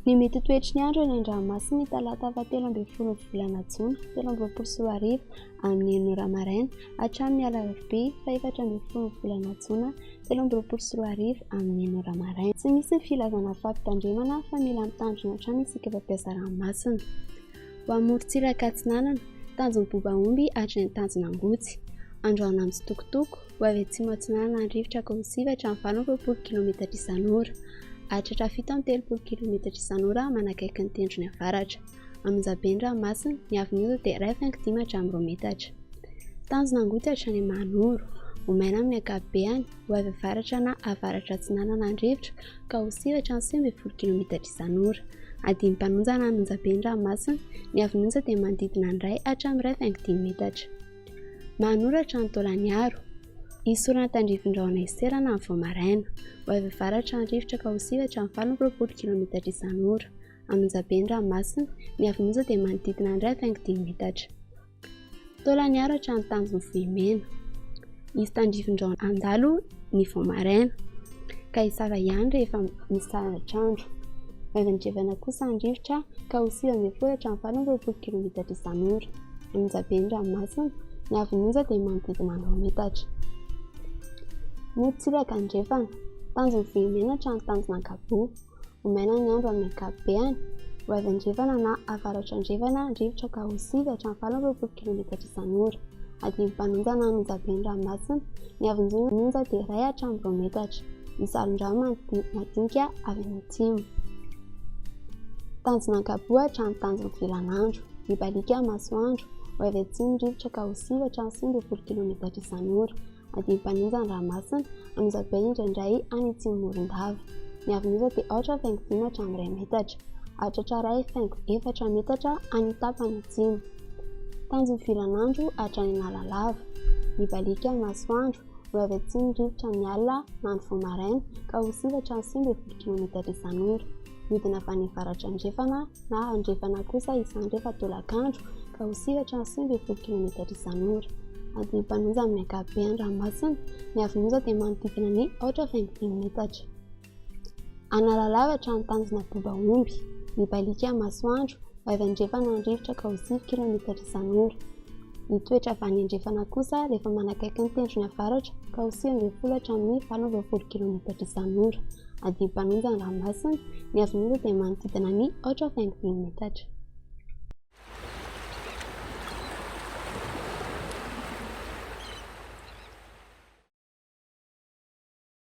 Ny mety toetry ny andro eny an-dranomasina talata 17 volana Jona 2024 amin'ny 9 maraina hatramin'ny alarobia 14 volana Jona 2024 amin'ny 9 maraina. Tsy misy filazana fampitandremana fa mila mitandrina hatrany isika mpampiasa ranomasina. Ho amorontsiraka Atsinanana, tanjon'ny Bobaomby hatrany Tanjonangotsy. Androana amin'ny Tsitokotoko, ho avy atsimo Atsinanana an-drivotra ka ho sivatra amin'ny 20 km isan'ora. Hatratra 7 km isan'ora manakaiky ny tendrony avaratra. Amonjabeny ranomasina, ny avin'io dia 1,5 metatra. Tanjonangotsy hatrany Mahanoro, ho maina amin'ny ankapobeny, ho avy avaratra na avaratra Atsinanana an-drivotra ka ho sivatra amin'ny 9 km isan'ora. Adimpanonja na Amonjabeny ranomasina, ny avin'onja dia manodidina ny 1 hatramin'ny 1,5 metatra. Mahanoro hatrany Taolagnaro, isorana tandrifin-drahona iserana amin'ny Voamaraina, ho avy avaratra an-drivotra ka ho sivatra amin'ny 20 km isan'ora. Amonjabeny ranomasina, ny avin'onja dia manodidina ny 1,5 metatra. Taolagnaro hatrany Tanjomvohimena, misy tandrifin-drahona andalo ny Voamaraina, ka hisava ihany rehefa misy saratr'andro. Ho avy andrevana kosa an-drivotra ka ho siva mivolatra amin'ny 20 km isan'ora. Amonjabeny ranomasina, ny avin'onja dia manodidina ny 2 metatra. Morontsiraka andrefana, Tanjomvohimena hatrany Tanjonankabo, ho maina ny andro amin'ny ankapobeny, ho avy andrefana na avaratra andrefana an-drivotra ka ho sivatra amin'ny 20 km isan'ora. Adimpanonja na Amonjabeny ranomasina, ny avin'onja dia 1 hatramin'ny 2 metatra. Misy alon-drano madinika avy any atsimo. Tanjonankabo hatrany Tanjomvilanandro, Ibalika masoandro, ho avy atsimo ny rivotra ka ho sivatra amin'ny 20 km isan'ora. Adimpanonja ny ranomasina, amonjabeny indraindray any Atsimorondava. Ny avin'onja dia 4,5 hatramin'ny 2 metatra. Hatratra 1,4 metatra any tapany atsimo. Tanjomvilanandro hatrany Analalava, Ibalika masoandro, ho avy atsimo ny rivotra amin'ny alina na ny Voamaraina ka ho sivatra amin'ny 20 km isan'ora. Midina avy any avaratra andrefana na andrefana kosa isandrefa tolakandro ka ho sivatra amin'ny 20 km isan'ora. Adimpanonja amin'ny ankapobeny ranomasina, ny avin'onja dia manodidina ny 4,5 metatra. Analalava hatrany Tanjona Bobaomby, Ibalika masoandro, ho avy andrefana an-drivotra ka ho 10 km isan'ora. Ny toetra avy any andrefana kosa rehefa manakaiky ny tendrony avaratra ka ho siva mivolatra amin'ny 20 km isan'ora. Adimpanonja ny ranomasina, ny avin'onja dia manodidina ny 4,5 metatra.